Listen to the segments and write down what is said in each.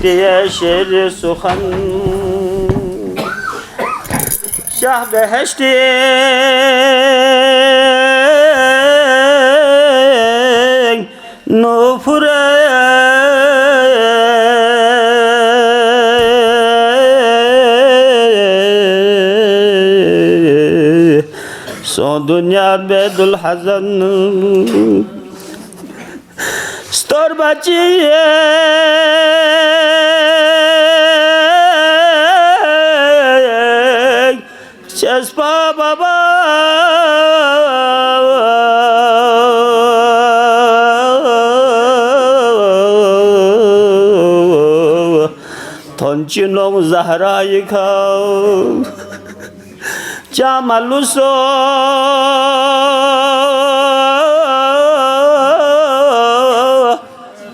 diye şehri suhan Şah beheşti nufure son dünya bedul hazan stor baciye Çespa baba Tonçinong Zahra'yı kav Camaluso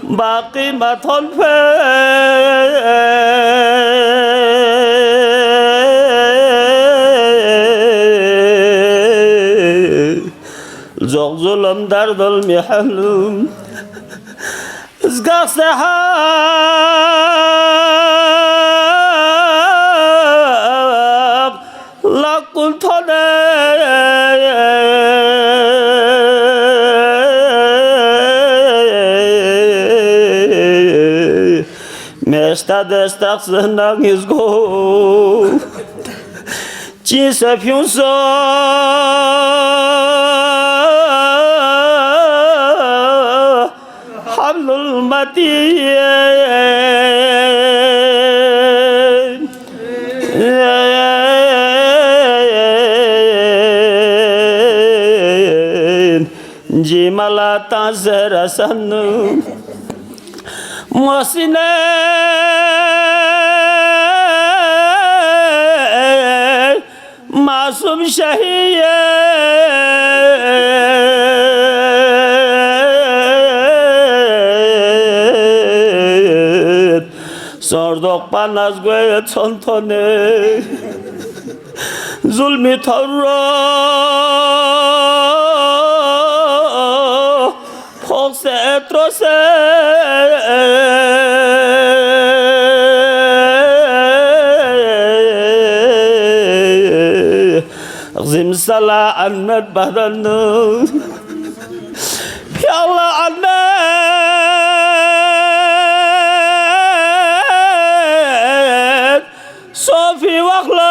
Baki maton fe Zor zulüm derdül mihalüm Izgah sehab Lakul tone Mesta destak senang izgo Ci se piun so Hablul matiyen Cimala tanzera sanım Masine Masum şehiye Sorduk banaz göğe tontone Zulmü tarra Pokse etrose Zimsala anmet badanı Ya Allah anmet Sofi vakla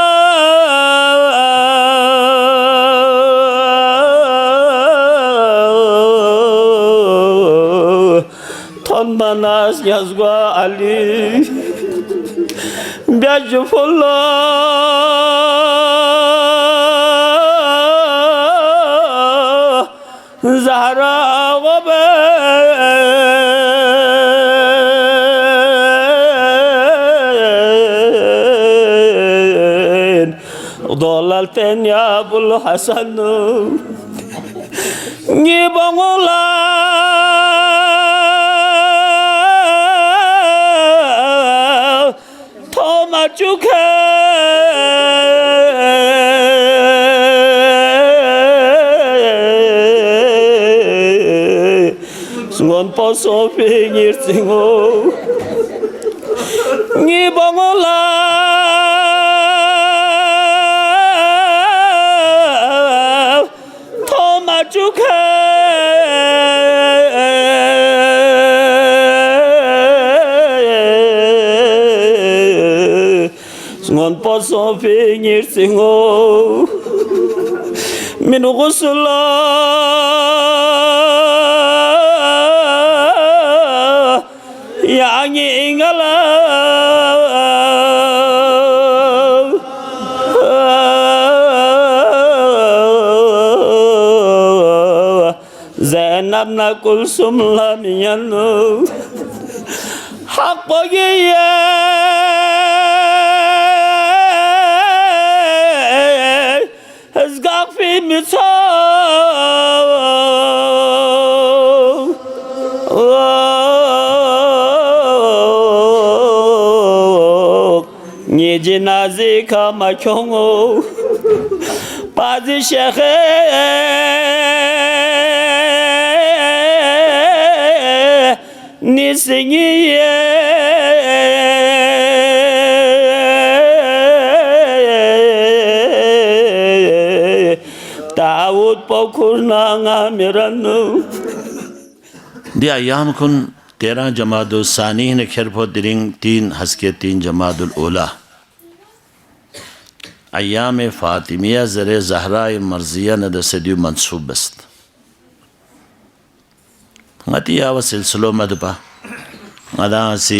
Tonmanas yazgwa Ali Biajufullah Zahra goben Dolalten ya bul hasanu Ngibongola Toma cuke Sungon poso pingir singo Ngibongola Toma cuke Sungon poso pingir singo Minu gusula Yang ingala Zainab na kulsum lamiyanu Hak bagiye Hızgak fi mitsav Nye cenaze kama kyongo Bazı şehe Nisiniye kurna miranu. Dia ayam kun 13 Jamadul Sani ne kherpo diring 3 haske 3 Jamadul Ula. Ayyam Fatimiya zare Zahra Marziya ne da sediu mansub bast. Ngati ya wa silsilo madba. Ngada si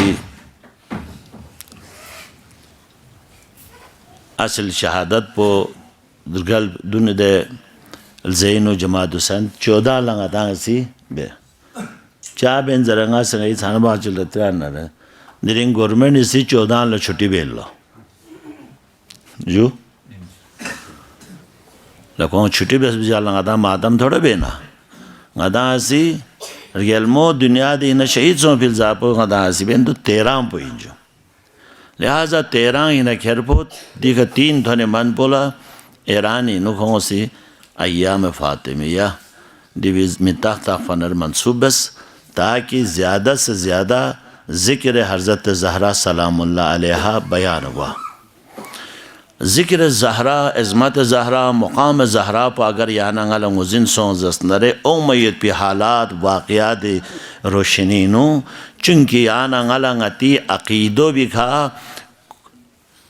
asl shahadat po durgal dun de Zainu Jamadu San 14 lang ada si be. Cha ben zaranga sangai thana ba chul tra na re diring government isi 14 la chutti bello ju la ko chutti bes bijala ngada madam thoda bena ngada si gelmo dunya de na shahid so fil zapo ngada si ben to 13 poinjo lihaza 13 ina kherpo diga 3 thone man bola irani no ko si ayyam fatimiya diviz min tahta fanar mansub bas ताकि ज़्यादा से ज़्यादा ज़िक्र हज़रत ज़हरा सलामुल्लाह अलैहा बयान हुआ ज़िक्र ज़हरा इज़्मत ज़हरा मुक़ाम ज़हरा पर अगर याना मुज़िन सों ज़स्नरे उम्मीद पे हालात वाक़यात रोशनीनु चूँकि याना ngati अक़ीदो भी खा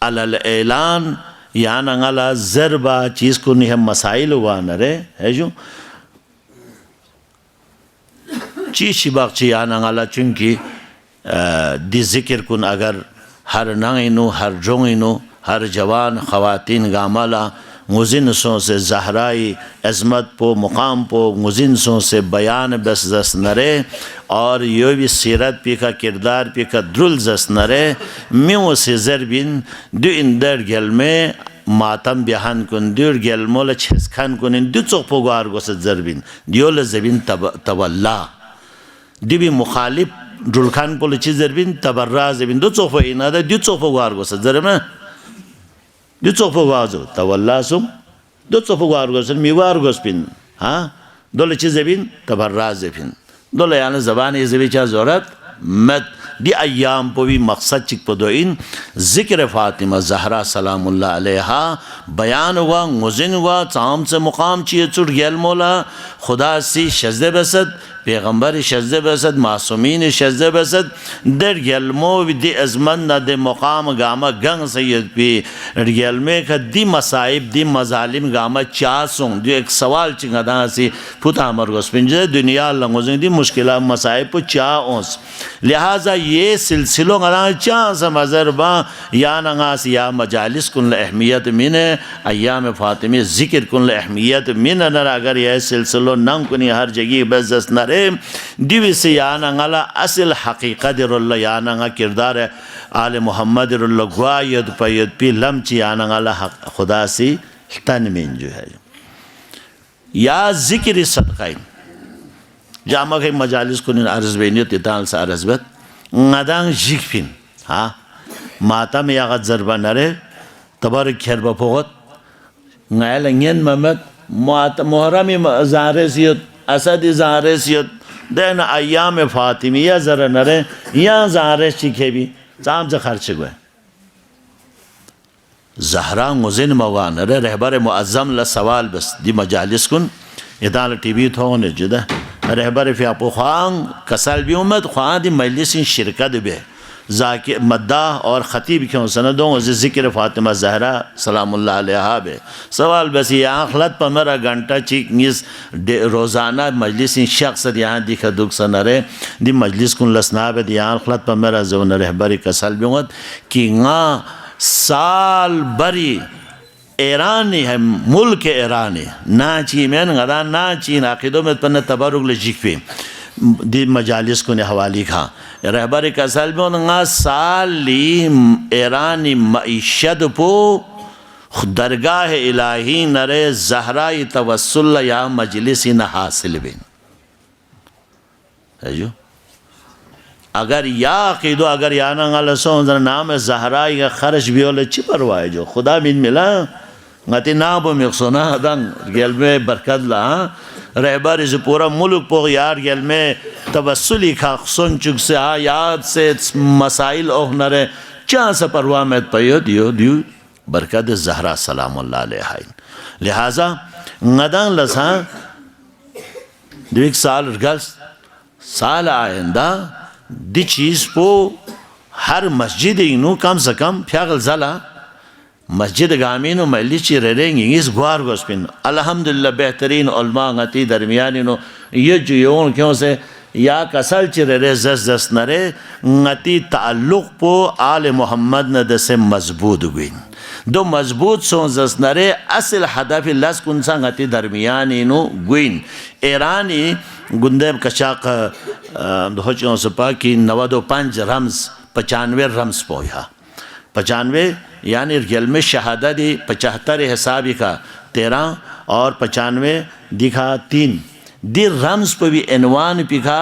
अलल ऐलान याना ज़रबा चीज़ को नहीं मसाइल हुआ नरे है जो चीज़ बाक़ी आना गाला चुंकी दी ज़िक्र कुन अगर हर नाइनो हर जोइनो हर जवान ख़वातीन गामाला मुज़िनसों से ज़हराई अज़मत पो मुक़ाम पो मुज़िनसों से बयान बस जस नरे और यो भी सीरत पी का किरदार पी का द्रुल जस नरे म्यों से ज़रबिन दो इंदर गल में मातम बिहान कुन दूर गल मोल छेसखान कुन दो चौपोगार को से ज़रबिन दियोल ज़बिन तवल्ला दिबी मुखालिफ दुलखान पोलिची ज़रबिन तबर्रा ज़बिन दो चौफो इना दो चौपोगार को से ज़रबे दो चौपोगार जो तवल्ला सुम दो चौपोगार को से मिवार को स्पिन हाँ दो लची ज़बिन तबर्रा ज़बिन दो लयान ज़बान ये ज़बिचा ज़रूरत मत दी अय्याम पो भी मकसद चिक पो दो इन ज़िक्र फ़ातिमा ज़हरा सलामुल्लाह अलैहा बयान हुआ मुज़िन हुआ चाम से मुकाम चिए चुट गेल मौला खुदा सी शज़्ज़े बसद पैगम्बर शज़्ज़े बसद मासूमीन शज़्ज़े बसद दर गेलमो दी अज़मन न दे मुकाम गामा गंग सैयद पे गेलमे का दी मसाइब दी मजालिम गामा चासों जो एक सवाल चिंगादा सी पुता मर गोस्पिंजे दुनिया लंगोज़ें दी मुश्किला मसाइब पो चा ओंस लिहाजा ये सिलसिलों गना चांस मज़रबा या नगास या मजालिस कुन अहमियत मिने अय्याम फ़ातिमी ज़िक्र कुन अहमियत मिने नर अगर यह सिलसिलों नंग कुनी हर जगह बस नरे दिवसी या नगाला असल हकीकत रुल्ला या नगा किरदार आले मोहम्मद रुल्ला गुआ यद पी लम्ची या नगाला खुदा सी तनमीन जो है या ज़िक्र सदक़ाइन जामा के मजालिस कुन अर्ज़ बेनियत इताल सा अर्ज़बत ngadaang jikpin ha mata me yagat zarba nare tabar kherba pogot ngayla ngen mamat mata muharrami zaresiyat asadi zaresiyat den ayyam fatimiya zara nare ya zares chikebi zam za kharche gwe zahra muzin mawa nare rehbar muazzam la sawal bas di majalis kun idal tv thone juda रहबर फ़ियापो Khan कसल भी उम्मत ख़ान दी मजलिस शिरकत बे जाके मद्दा और ख़तीब क्यों सनदों ज़िक्र फ़ातिमा ज़हरा सलामुल्लाह अलैहा बे सवाल बस ये आखलत पर मेरा घंटा चिक निस रोज़ाना मजलिस शख्स यहाँ दिखा दुख सनरे दी मजलिस कुन लसना बे दी आखलत पर मेरा जोन रहबर कसल भी उम्मत कि गा साल बरी ईरानी है मुल्क ईरानी नाची में गदा नाची नाक़िदों में पन्ने तबरुक लजिक पे दी मजालिस को ने हवाली खा रहबर कसल में उनका साली ईरानी मईशत पो दरगाह इलाही नरे ज़हराई तवस्सुल या मजलिसी न हासिल बिन है जो अगर या क़ीदो अगर या ना सो नाम ज़हराई का खर्च भी वाले चिपरवाए जो खुदा बिन मिला ngati na bo miksona dan gelme barkat la रहबर इस पूरा मुल्क पो यार गल में तवस्सुली खा सुनचुक से आयात से मसाइल ओह नरे चा से परवा में पयो दियो दियो बरकत ज़हरा सलामुल्लाह अलैहा लिहाजा गदां लसा एक साल गल्स साल आइंदा दी चीज़ को हर मस्जिद इनू कम से कम फ्यागल ज़ला मस्जिद गामीनो मल्ली ची रहेंगे इस गुआर गोस्पिन अल्हम्दुलिल्लाह बेहतरीन उल्मा गति दरमियानी नो ये जो यों क्यों से या कसल ची रहे जस नरे गति ताल्लुक पो आले मोहम्मद न दसे मजबूत गुइन दो मजबूत सो जस नरे असल हदफ लस कुनसा गति दरमियानी नो गुइन ईरानी गुंदे कशाक होचों सपा की 95 रम्स 95 रम्स पोया 95 यानी रियल में शहादत 75 हिसाबी का 13 और 95 दिखा 3 दी रम्स पर भी इनवान पिखा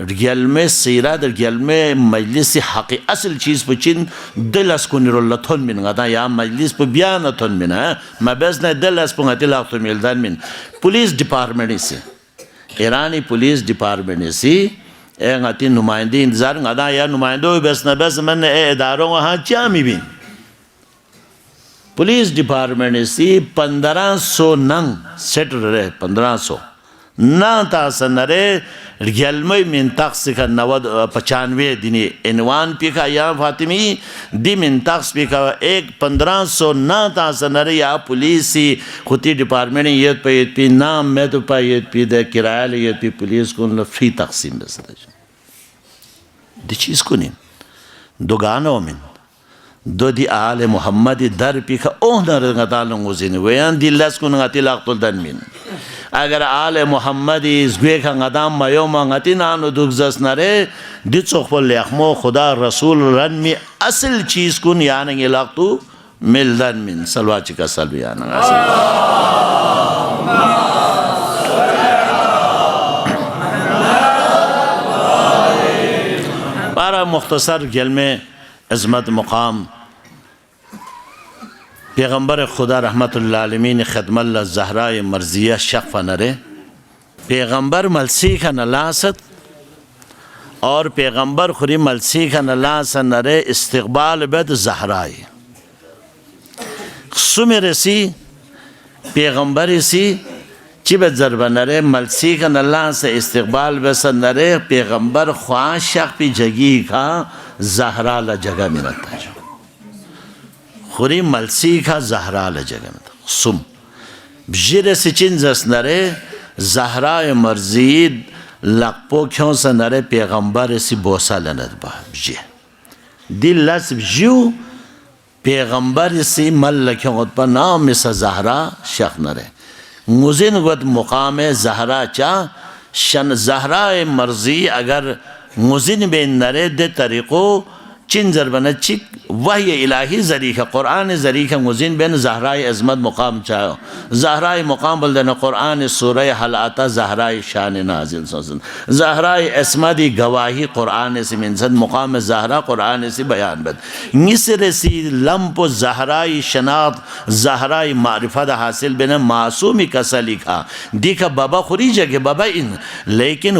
रियल में सीरत रियल में मजलिस हक़ असल चीज़ पर चिन दिलस को निरोलथन मिन गदा या मजलिस पर बयान थन मिन है मैं बस ने दिलस पर गतिला तो मिलदान मिन पुलिस डिपार्टमेंट से ईरानी पुलिस डिपार्टमेंट से गति नुमाइंदी इंतज़ार गदा या नुमाइंदो बस न बस मन इदारों वहाँ चामी बिन पुलिस डिपार्टमेंट से 1500 नंग सेट रहे 1500 ना तासन रे रियल में मिनतक से का 95 दिने इनवान पिका या फातिमी दी मिनतक पिका एक 1500 ना तासन रे या पुलिस खुदी डिपार्टमेंट ये पे नाम में तो पा ये पे दे किराया ले ये पे पुलिस को फ्री तकसीम बस दी चीज़ को नहीं दो गानों में दो दी आले मोहम्मद दर पिका ओह नर गतालों जिन वेयान दिल्लास को नगाती लाक़तुल दन मिन अगर आले मोहम्मद इस गुए का गदाम मयो मंगती नानो दुखजस नरे दिचोख पर लेखमो खुदा रसूल रन में असल चीज़ को यानेंगे लाक़तु मिलदन मिन सलवाची का सलबियाना बारह मुख्तसर गल में अज़मत मुकाम पैगम्बर खुदा रहमतुल्लाह अलैहि ने खिदमत ज़हरा मर्जिया शफ़ नरे पैगम्बर मलसी का नलासत और पैगम्बर खुरी मलसी का नलास नरे इस्तक़बाल बद ज़हराई सुमेरसी पैगम्बर सी चिब ज़रब नरे मलसी का नलास इस्तक़बाल बस नरे पैगम्बर ख्वाशक पी जगी का ज़हरा ला जगह में रहता है खुरी मलसी का ज़हरा ला जगह में सुम बजीर सिचिन जस नरे ज़हरा मर्जीद लकपो क्यों से नरे पैगम्बर सी बोसा लनत बा बजी दिल लस बजू पैगम्बर सी मल क्यों पर नाम में सा ज़हरा शख नरे मुजिन वद मुकाम ज़हरा चा शन ज़हरा मर्जी अगर मुजिन बेन नरे दे तरीक़ो चिन ज़रबन चिक वही इलाही ज़रीक़ा क़ुरान ज़रीक़ा मुजिन बेन ज़हरा अज़मत मुकाम चाहो ज़हरा मुकाम बल्दन क़ुरान सूरह हल आता ज़हरा शान नाज़िल सोसन ज़हरा अस्मदी गवाही क़ुरान से मिनसद मुकाम ज़हरा क़ुरान से बयान बद निसर सी लम्प ज़हरा शनात ज़हरा मारिफत हासिल बिन मासूमी कसा लिखा दिखा बाबा खुरी जगह बाबा इन लेकिन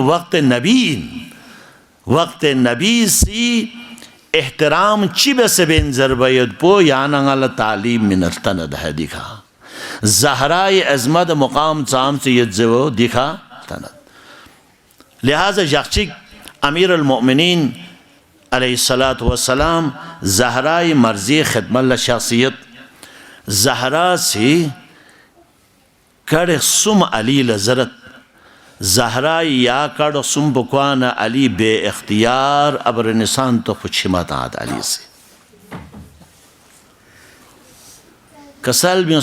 वक्त नबी सी एहतराम चिब से बिन ज़रबयद पो यानंगल तालीम मिनतन है दिखा ज़हरा अज़मत मुकाम चाम से यज्जो दिखा तनद लिहाजा यक्षिक अमीर अल-मोमिनीन अलैहिस्सलातु वस्सलाम ज़हरा मर्जी खिदमत शख्सियत ज़हरा से कड़ सुम अली लज़रत ज़हरा या कड़ सुम बकवान अली बे इख्तियार अबर निशान तो खुशिमत आद अली से कसल में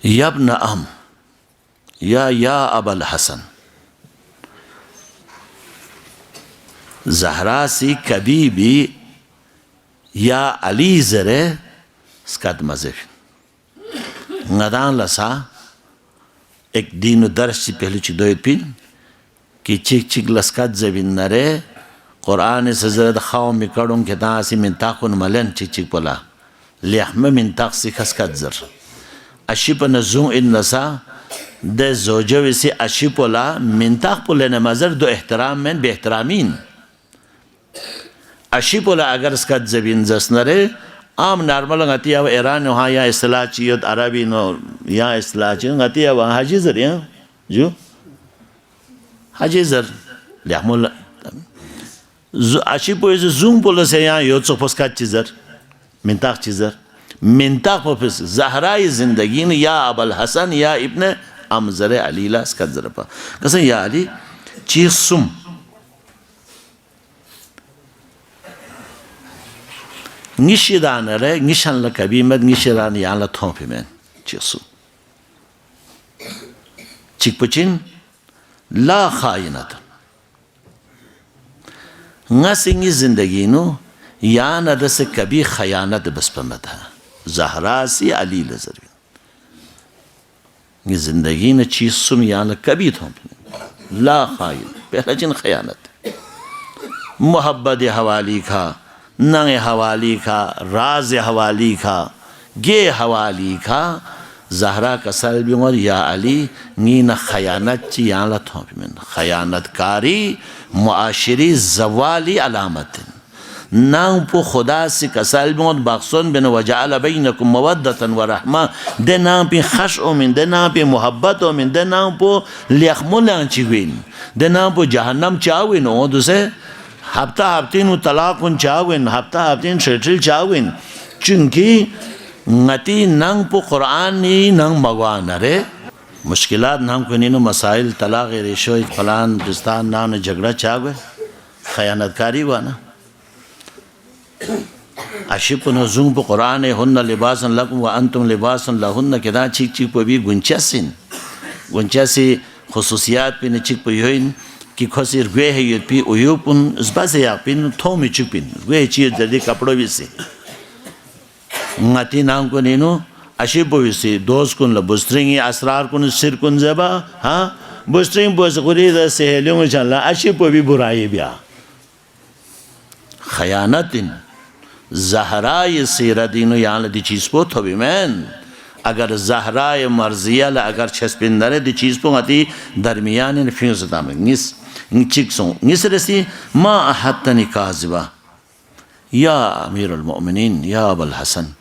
यब्न अम या अबल हसन ज़हरा सी कभी भी या अली ज़रे स्कत मज़े गदान लसा एक दिन दर्श से पहले चिदोय पिन कि चिक चिक लस्कत जबिन नरे कुरान से ज़रद खाओ मिकड़ों के दासी मिंताकुन मलन चिक चिक पोला लिहम मिंताक से खसकत ज़र अशिप नज़ूं इन नसा दे ज़ोजो इसे अशिपोला मिंताक पोले न मज़र दो एहतराम में बेहतरामीन अशिपोला अगर स्कत जबिन जस नरे आम नॉर्मल ngati अब ईरान वहाँ यहाँ इस्तेलाह चाहिए अरबी नो यहाँ इस्तेलाह चाहिए ngati अब हाजिर या जो हाजिर लिहामुल अशी पोइज जूम पोलो से यहाँ यो चोपस्का चीज़र मिंताक पोपिस ज़हराई ज़िंदगी ने या अबल हसन या इब्ने अमज़र अलीला स्कज़रपा कसे या अली चीज़ सुम निशिदान रे निशान लकबी मद निशिदान यान ला थोंपी में चीज़ चिकपुचिन ला खाइनत ngasiंगी जिंदगी नो यान अदसे कभी खयानत बस पमत है ज़हरा सी अली लज़र ये जिंदगी न चीज़ सुम यान कभी थों ला खाइन पहला जिन खयानत मोहब्बत हवाली खा नंग हवाली खा राज हवाली खा गे हवाली खा ज़हरा का सल्बी और या अली नी न खयानत ची यान ला थों में खयानत कारी मुआशिरी ज़वाली अलामत नाम पो खुदा से कसाल में बाक्सन बिन वजाल बैनकुम मवद्दतन व रहमा दे नाम पे खश ओमिन दे नाम पे मोहब्बत ओमिन दे नाम पो लिखमुलां चिविन दे नाम पो जहन्नम चाविन ओ दुसे हफ्ता हफ्तीन तलाकुन चाविन हफ्ता हफ्तीन शेटिल चाविन चुनकी ngati nang po Quran ni nang magwana re मुश्किलात नाम को नीनो मसाइल तलाक़ रेशो फलान पाकिस्तान नाम ने झगड़ा चावे खयानतकारी हुआ ना अशिप नज़ुम पर कुरान हुन्न लिबासन लकुम व अंतुम लिबासन लहुन्न किदा चिक चिक पर भी गुंचासी खुसूसियात पे ने चिक पर योइन कि खसिर वे है ये भी उयुपुन इस बात से आप पिन थो में चिक पिन वे चीज़ जल्दी कपड़ों भी से ngati नाम को नीनो अशिप विसी दोस्त कुन ला बुस्ट्रिंग असरार कुन सिर कुन जबा हाँ बुस्ट्रिंग बोस गुरी द सहेलियों में चला अशिप भी बुराई बिया खयानतिन ज़हरा ये सीरदीनो यहाँ लदी चीज़ पो थोबी मैन अगर ज़हरा ये मर्ज़िया ला अगर छस्पिंदरे दी चीज़ पो आती दरमियान इन फिंस दामे निस निचिक्सों निस रसी मा अहत्तनी काज़िबा या अमीरुल मोमिनीन या Abul Hasan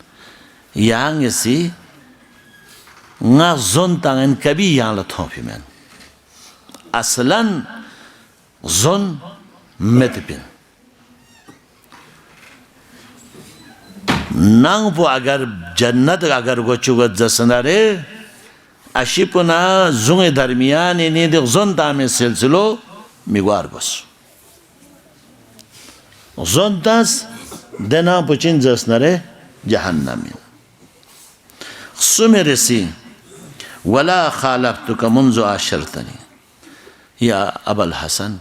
yang isi nga zon tangan kabi yang la thompi men aslan zon metipin nang po agar jannat agar gochugat jasnare ashipuna zunge darmiyan ini de zon tame silsilo migwar gos zon tas dena puchin jasnare jahannamin सुमेरसी वला खालफ्तु का मुंज़ो आशरतनी या अबल हसन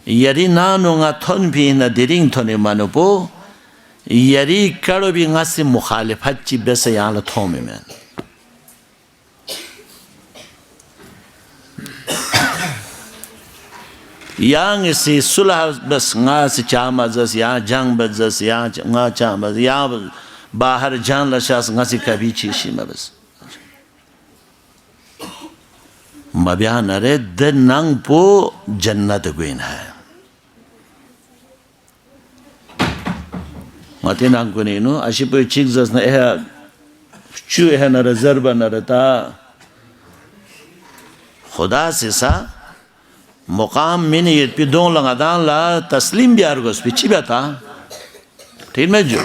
यरी नानुंगा थोन भी न दिरिंग थोने मानुपो यरी करो भी गासे मुखालिफत ची बेसे याल थोमे में yang isi सुलह बस गासे चामज़स या जंग बज़स या गा चामज़ या बाहर जान लशास गासी कभी चीशी मबस मबियान अरे द नंग पो जन्नत गुइन है मते नंग को नीनो अशी पे चिक जस न है चू है न रिजर्व न रहता खुदा से सा मुकाम में ये पे दों लगादान ला तस्लीम बियार गोस पिछी बता ठीक में जो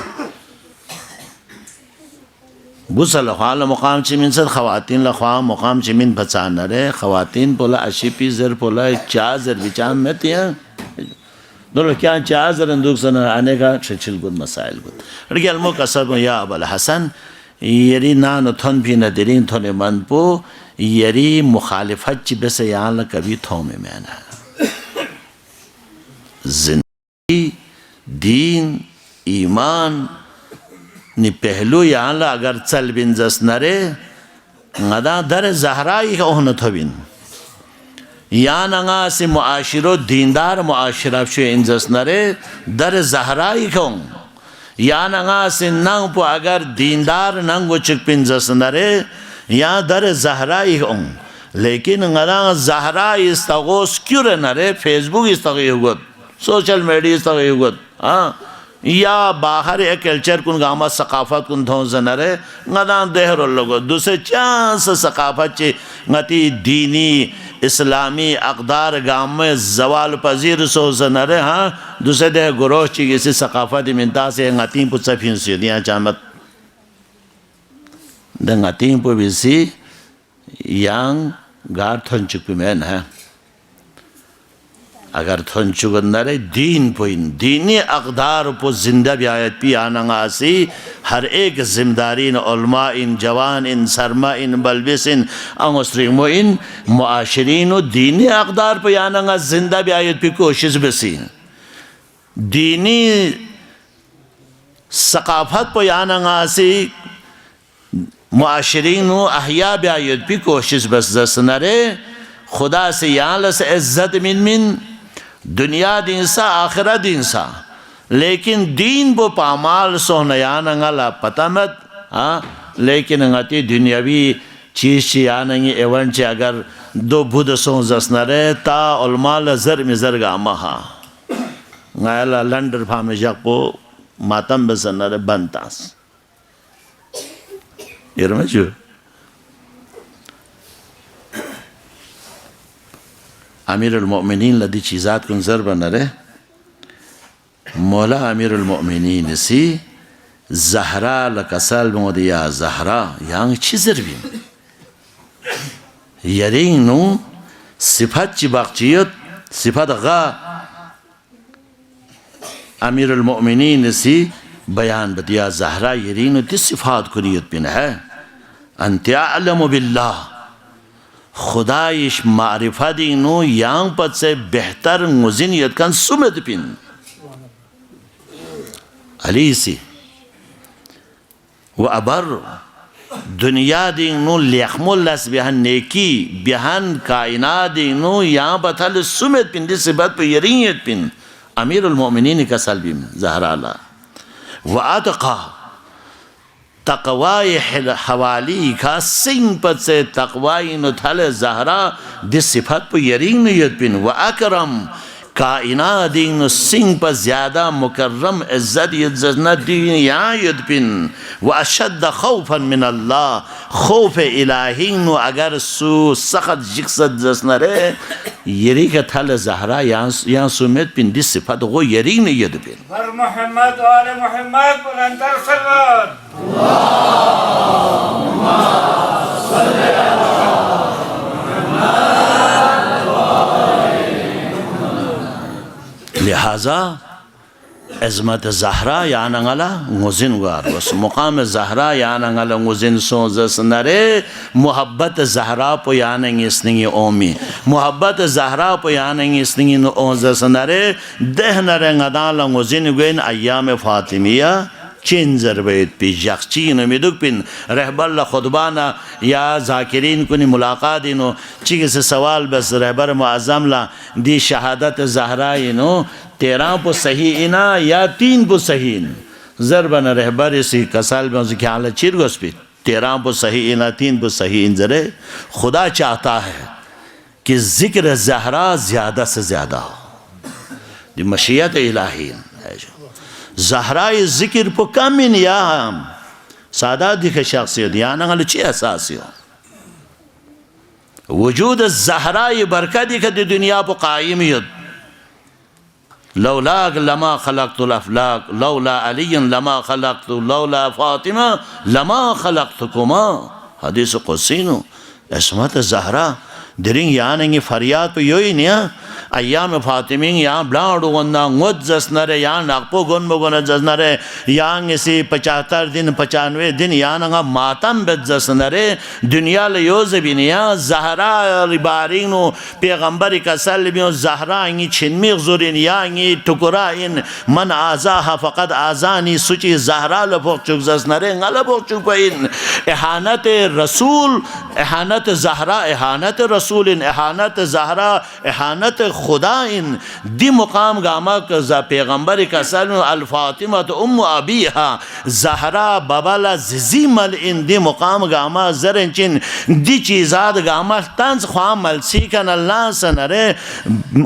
बुसल ख्वाल मुकाम चिमिन सर ख़वातीन लख्वा मुकाम चिमिन बचाना रे ख़वातीन बोला अशिपी ज़र बोला चाज़र विचार में तिया दोनों क्या चाज़र अंदुक सना आने का छिल गुद मसाइल गुद लड़की अलमो कसब या अबुल हसन यरी ना नथन भी न दिरिंग थोने मन पो यरी मुखालिफत चिबे से यहाँ ल कभी थोमे में ना जिंदगी दीन ईमान नि पहलू यहाँ ला अगर चल बिन जस नरे ngada dar zahrai ka ohna thobin ya nanga se muashiro dindar muashirab shu injas nare dar zahrai kong ya nanga se nang po agar dindar nang go chik pin jas nare ya dar zahrai kong lekin ngada zahrai istagos kyure nare facebook istagi yugot social media istagi yugot ha या बाहर एक culture कुन gamma सकाफत कुन थों genre ngada there लोगो दूसरे chance सकाफत चे ngati दीनी इस्लामी अकदार गाम में जवाल पजीर सो जनरे हाँ दूसरे देह गुरोह ची किसी सकाफत मिनता से ngati पुच्छा फिंसी दिया Chamat the ngati Pu BC yang gar थन चुकी में है अगर थन चुगंदरे दीन पोइन दीनी अकदार पो जिंदा ब्यायत पी आनंगासी हर एक जिम्मेदारी न उल्मा इन जवान इन सरमा इन बल्बिस इन अंगस्ट्रीमो इन मुआशरीन दीनी अकदार पे आनंगा जिंदा ब्यायत पी कोशिश बसी दीनी सकाफत पे आनंगासी मुआशरीन अहिया ब्यायत पी कोशिश बस दसनरे खुदा से यहाँ लस इज्जत मिन दुनिया दिन सा आखिरा दिन सा लेकिन दीन वो पामाल सोहनया नंगला पता मत हाँ लेकिन ngati दुनियावी चीज चिया नहीं एवन चे अगर दो बुध सोह जसनरे ता उल्माल जर मिजर गामा हा ngaila लंडर फामे जापो मातम बसनरे बनतास इरमजु अमीरुल मोमिनीन लदी चीज़ात कुन ज़र बनरे मौला अमीरुल मोमिनीन सी ज़हरा लकसल मोदिया ज़हरा यांग चीज़र भी यरिंग नु सिफत चिबाक़ियत सिफत गा अमीरुल मोमिनीन सी बयान बदिया ज़हरा यरिंग नु तिस सिफात कुनियत बिन है अंत्या अलमु बिल्लाह खुदाइश मारिफादी नो यांग पद से बेहतर मुजिनियत kan सुमत पिन अलीसी व अबर दुनिया दी नो लेखमुल्लस बिहान नेकी बिहान कायनात दी नो यहाँ बथल सुमत पिन जिस बात पर यरीयत पिन अमीरुल मोमिनीन का सल्बिम ज़हराला व अतक़ा तकवाई हवाली का सिंह पद से तकवाई नुथल ज़हरा दिस सिफत पर यरीन नियत पिन व अकरम कायनात दिन सिंह पर ज़्यादा मुकर्रम इज़्ज़त यज़्ज़ना दिन यहाँ यद पिन व अशद्द खौफन मिन अल्लाह खौफ इलाही नु अगर सु सख्त जिक्सत जसना रे यरी का थल ज़हरा यहाँ सुमेत पिन दिस सिफत वो यरीन नियत पिन वर मोहम्मद वाले मोहम्मद बुलंदर सल्लत लिहाजा अज़मत ज़हरा या नंगला मुजिन गार उस मुकाम ज़हरा या नंगला मुजिन सोज़स नरे मोहब्बत ज़हरा पो या नंग इसनिंग ओमी मोहब्बत ज़हरा पो या नंग इसनिंग ओज़स नरे दह नरे गदाला मुजिन गुइन अय्याम फ़ातिमिया चेंजर बैत पी जख्चीन मिदुक पिन रहबर खुतबाना या जाकिरीन कुनी मुलाकात इनो चिक से सवाल बस रहबर मुअज़्ज़म ला दी शहादत ज़हरा इनो 13 पो सही इना या 3 पो सही इन ज़रबन रहबर इसी कसाल में उसकी हालत चिरगोस पी 13 पो सही इना 3 पो सही इन ज़रे खुदा चाहता है कि ज़िक्र ज़हरा ज़्यादा से ज़्यादा हो दी मशीयत इलाही है जो ज़हरा ज़िक्र पो कम इन या हम सादा दिखे शख्सियत या नंगल ची एहसासियो वजूद ज़हरा बरकत दिखे दी दुनिया पो कायमियत लौलाक लमा खलक़तुल अफ़लाक लौला अलीयन लमा खलक़तु लौला फ़ातिमा लमा खलक़तुकुमा हदीस क़ुदसीनो इसमत ज़हरा दिरिंग या नंगी फरियाद पे योई निया अय्याम फ़ातिमिंग यहाँ ब्लाडू वन्ना मुद जसनरे यहाँ नागपो गुन बगुन जसनरे यहाँ इसी 75 दिन 95 दिन यहाँ नंगा मातम बेद जसनरे दुनिया ले योज़ बिनिया ज़हरा रिबारिंगो पैगंबर कसल बियो ज़हरा इंगी छिन्मी ज़ुरिन यहाँ इंगी टुकरा इन मन आज़ा फ़क़द आज़ानी सुची ज़हरा लफ़ोक चुक जसनरे ngalafook चुक पाइन एहानत रसूल एहानत ज़हरा एहानत रसूल एहानत ज़हरा एहानत خدا این دی مقام گاما که ز پیغمبر کسل الفاطمه ام ابیها زهرا بابالا زیمل این دی مقام گاما زرنچین دی چیزاد گاما تنز خوام ملسی کن الله سنره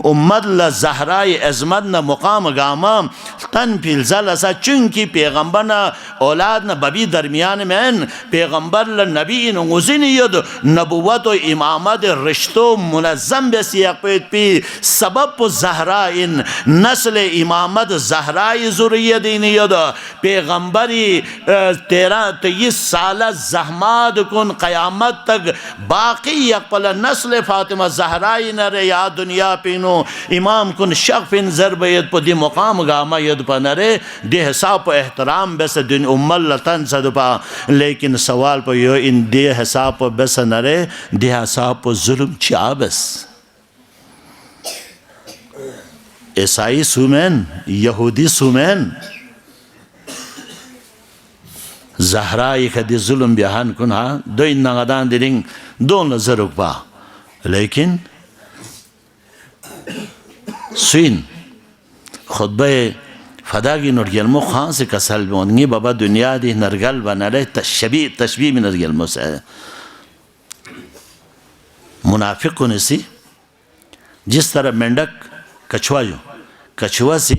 امت لزهرای عظمت نه مقام گاما تن پیلزل سا چونکی پیغمبر نه اولاد نه ببی درمیان من پیغمبر لنبی نوزین ید نبوت و امامت رشتو منظم بسیق پی سبب زهرا این نسل امامت زهرای ذریت این ید پیغمبری 23 سال زحمات کن قیامت تک باقی یک پل نسل فاطمه زهرای نره یا دنیا پینو امام کن شق پین ضربیت پا دی مقام گاما ید پا نره دی حساب پا احترام بس دن امال لطن صد پا لیکن سوال پا یو این دی حساب پا بس نره دی حساب پا ظلم چیا بس عیسائی سومن یهودی سومن زهرایی که دی ظلم بیان کن ها دو این نغدان دیرین دو نظر با لیکن سوین خطبه فداگی نرگلمو خان سے کسل بونگی بابا دنیا دی نرگل بناره تشبیه من نرگلمو سے منافق کو نسی جس طرح مندک کچوا جو کچوا سی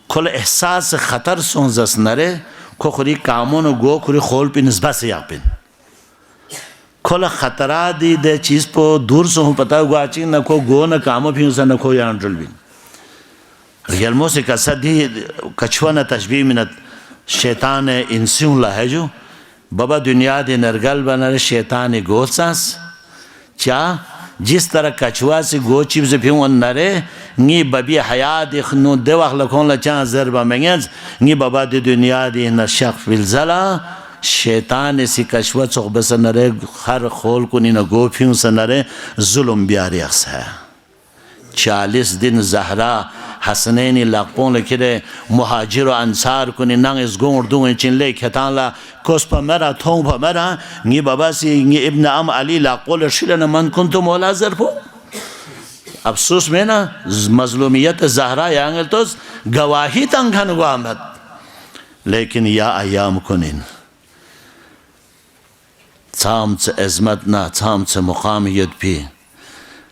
کل احساس خطر سونزس نره کو خوری کامون گو خوری خول پی نسبت سے یاپین کل خطرات دی دے چیز پو دور سے ہوں پتا گوا چی نہ کو گو نہ کامو پی نسا نہ کو یانڈرل بین ریلمو سے کسا دی کچوا نہ تشبیح منت شیطان انسیون لا ہے جو بابا دنیا دی نرگل بنر شیطان گو ساس چا جس طرح کچوا سے گو چیز پیون نرے نی بابی حیات نو دے وقت لکھون لچان ضربہ منگنز نی بابا دی دنیا دی نشق فی الزلا شیطان سی کچوا چوک بس نرے خر خول کنی نگو پیون سنرے ظلم بیاری اخس ہے 40 دن زہرا حسنینی لقپون لکھرے مہاجر و انصار کنی ننگ از گونر دونگی چین لے کھتان لا کوس پا مرا تھون پا مرا نی بابا سی نی ابن ام علی لقپول شیلن من کنتو مولا ظرفو افسوس میں نا مظلومیت زہرا یانگل توس گواہی تنگھن گو آمد لیکن یا ایام کنین تامت عظمتنا تامت مقامیت پی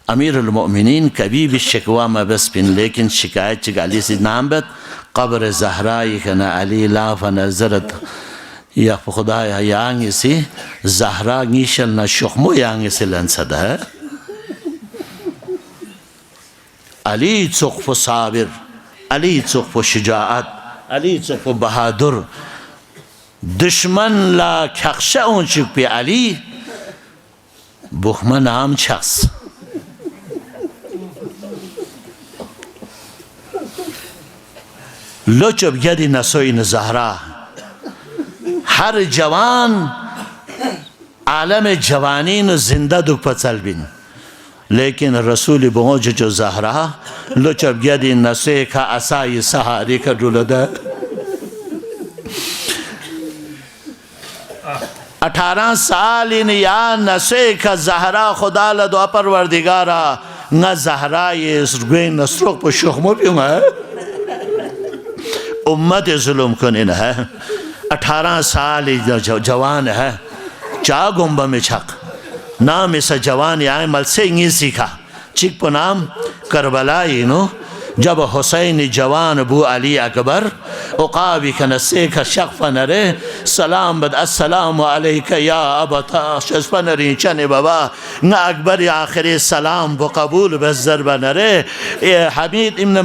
امیر المؤمنین کبھی بھی شکوا مبس پن لیکن شکایت چک علی سی نام بت قبر زہرائی کنا علی لاف نظرت یا خدا یانگی سی زہرا نیشل نا شخمو یانگی سی لنسد ہے علی چقف صابر علی چقف شجاعت علی چقف بہادر دشمن لا کخشہ اون چک پی علی بخمن عام شخص لچب یدی نسوین زہرا ہر جوان عالم جوانین زندہ دک پچل بین لیکن رسول بہنچ جو زہرا لچب یدی نسوی کا اسائی سہاری کا دولدہ 18 سال ان یا نسوی کا زہرا خدا لدو پروردگارا نا زہرا یہ گوین نسروک پا شخمو پیوں ہے امت ظلم کنین ہے 18 سال جوان ہے چا گمبا میں چھک نام ایسا جوان آئے مل سے انگی سیکھا چک پا نام کربلائی نو جب حسین جوان بو علی اکبر اقابی کنسے کا شق پنرے سلام بد السلام علیکہ یا ابتا شز پنری چنے بابا نا اکبر آخری سلام بو قبول بزر بنرے حمید ابن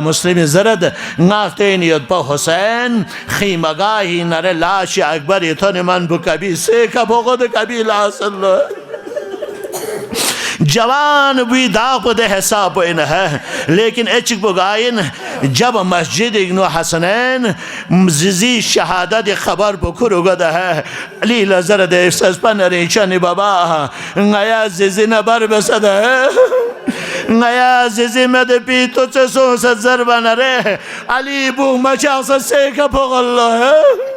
مسلم زرد نافتین ید پا حسین خیمگاہی نرے لاش اکبر یتون من بو کبی سے کبو خود کبی لاس اللہ جوان بھی داغ دے حساب ان ہے لیکن اچک بگائن جب مسجد ابن حسنین زیزی شہادت خبر بکر گد ہے علی لزر دے افسس پن ریچن بابا نیا زیزی نبر بسد ہے نیا زیزی مد پی تو چے سو سے ضربہ نرے علی بو مچاق سے سیکھ پوگ اللہ ہے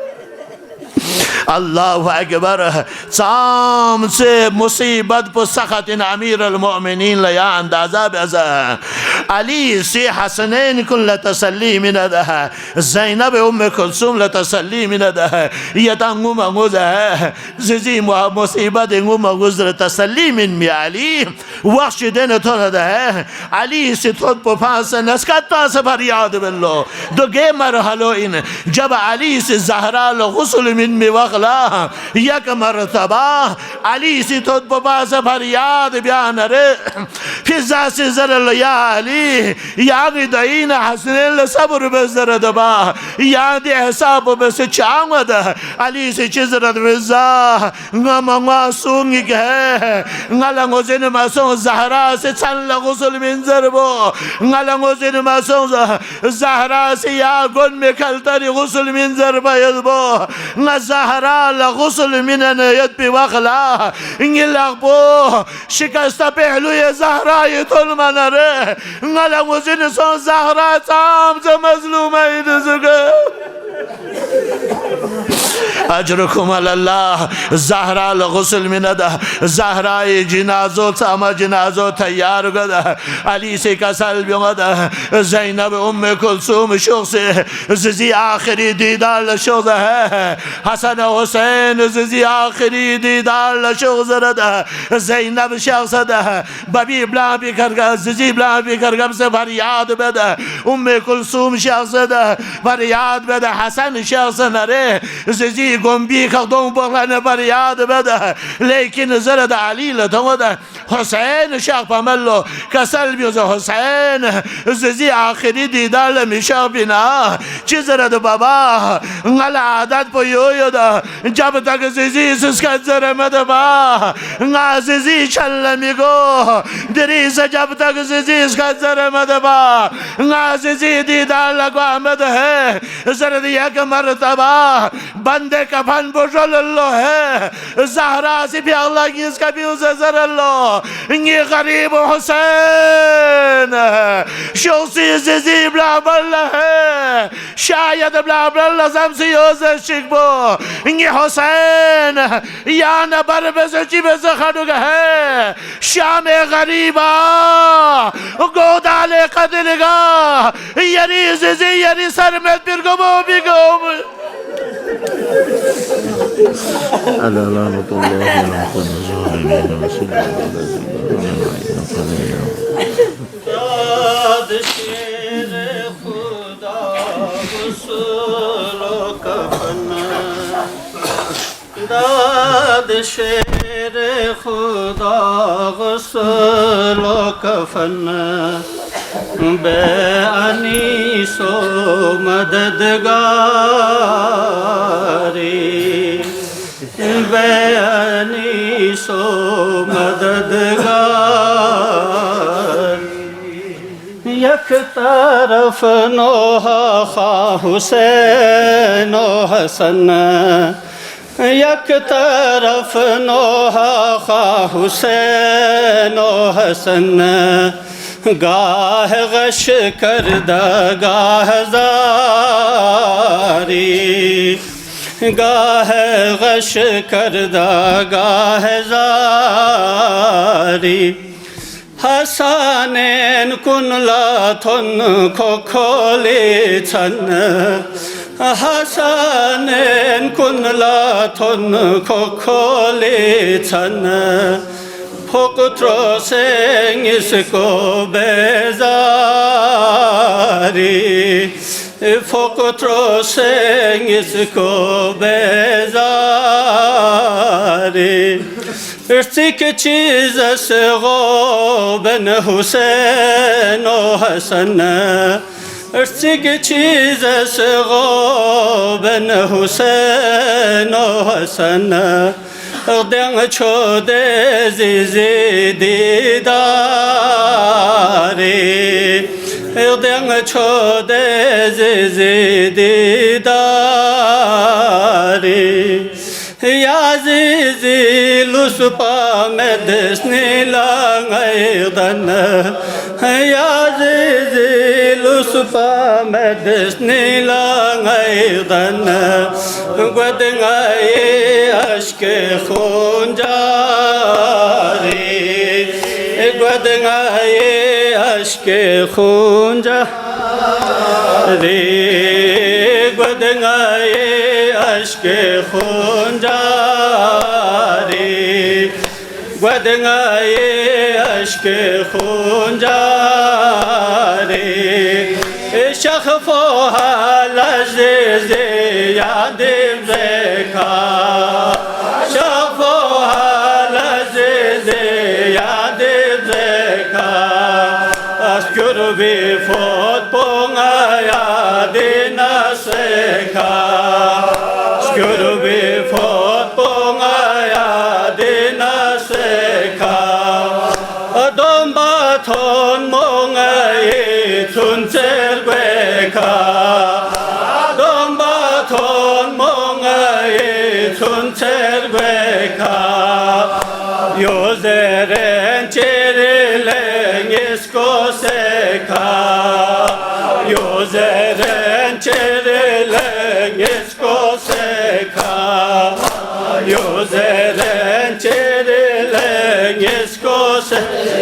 अल्लाह अकबर साम से मुसीबत पर सखत अमीर अलमोमिनीन लया अंदाजा बेजा अली से हसनैन कुल तसल्ली मिनद ज़ैनब उम्म कुलसूम तसल्ली मिनद यतंगु मगुज ज़िज़ी मुसीबत इंगु मगुज तसल्ली मिन में अली वक्श देने तो नद अली से थोड़ पुफास नस्कता से फरियाद बिल्लो दो गे मरहलो इन जब अली से ज़हरा गुस्ल मिन में वक़ला यक मरतबा अली से थोड़ पुफास फरियाद बयान रे फिजा से ज़रल या अली यागी दईन हसनैन सब्र बेज़र दबा याद एहसाब बस चांगद अली से चिज़रत visa ngama sungi ke ngalango zene masong Zahra se chan la ghusl min zarbo ngalango zene masong Zahra se ya gon me kaltari ghusl min zarba yadbo nga Zahra la ghusl min yad bi waqla ngilaqbo shikasta pehlu ya Zahra yitul manare ngalango zene son Zahra tam za mazluma idzuga अजरकुम अल्लाह ज़हरा गुस्ल मिनदा ज़हरा जनाजो तमा जनाजो तैयार गदा अली से कसल बिगदा ज़ैनब उम्मे कुलसूम शख्स ज़ी आखिरी दीदार शख्स है हसन हुसैन ज़ी आखिरी दीदार शख्स रदा ज़ैनब शख्स दा बबी ब्ला भी करगा ज़ी ब्ला भी करगा से फरियाद बदा उम्मे कुलसूम शख्स दा फरियाद बदा हसन शख्स नरे ज़ी गोंबी खदों बगलाने पर याद बदा लेकिन ज़रद अली लतवदा हुसैन शाख पमलो कसल भी उसे हुसैन ज़ी आखिरी दीदार मिशा बिना चिज़रद बाबा ngala adat po yo da jab tak ज़ी इसका ज़रा मदबा nga ज़ी चल मिगो दरी से जब तक ज़ी इसका ज़रा मदबा nga ज़ी दीदार लगवा मद है ज़रद एक मर्तबा बंदे कफन बोझल लो है ज़हरा से भी अल्लाह की इसका भी उसे ज़र लो ये गरीब हुसैन शोसी ज़ी ब्लाबल है शायद ब्लाबल ज़मसी उसे शिकबो ये हुसैन या नबर बेसे चिबेसे खड़ुग है शाम गरीबा गोदाले कदलगा यरी ज़ी यरी सर में फिर गो बिगो على لعنة الله على كل ظالمين وصلى داد شیر خدا غسل و کفن داد شیر خدا غسل و کفن بے انیس و مددگاری بے انیس و مددگاری یک طرف نوحہ خواہ حسین و حسن یک طرف نوحہ خواہ حسین و حسن गाह गश करदा गाह ज़ारी गाह गश करदा गाह ज़ारी हसनैन कुनला थुन खो खोले छन हसनैन कुनला थुन खो खोले छन फुकत्रो सेंग इसको बेजारी फुकत्रो सेंग इसको बेजारी इसी की चीज़ से गो बन हुसैन ओ हसन इसी की चीज़ से गो बन हुसैन ओ Hasan Deng chode zizi didari Deng chode zizi didari Ya zizi luspa medesni langaydan Ya zizi Yusuf'a merdes nilan aydan Gwadın ayı aşkı huncari Gwadın ayı aşkı huncari Gwadın ayı aşkı huncari Gwadın ayı aşkı huncari Şahfo halazizi yadim zeka Şahfo halazizi yadim zeka Askür bi futbona yadina seka Askür bi futbona yadina seka Domba ton mongai tun sergueka Domba ton mongai tun sergueka Yozeren çerilen isko seka Yozeren çerilen isko seka Yozeren çerilen isko seka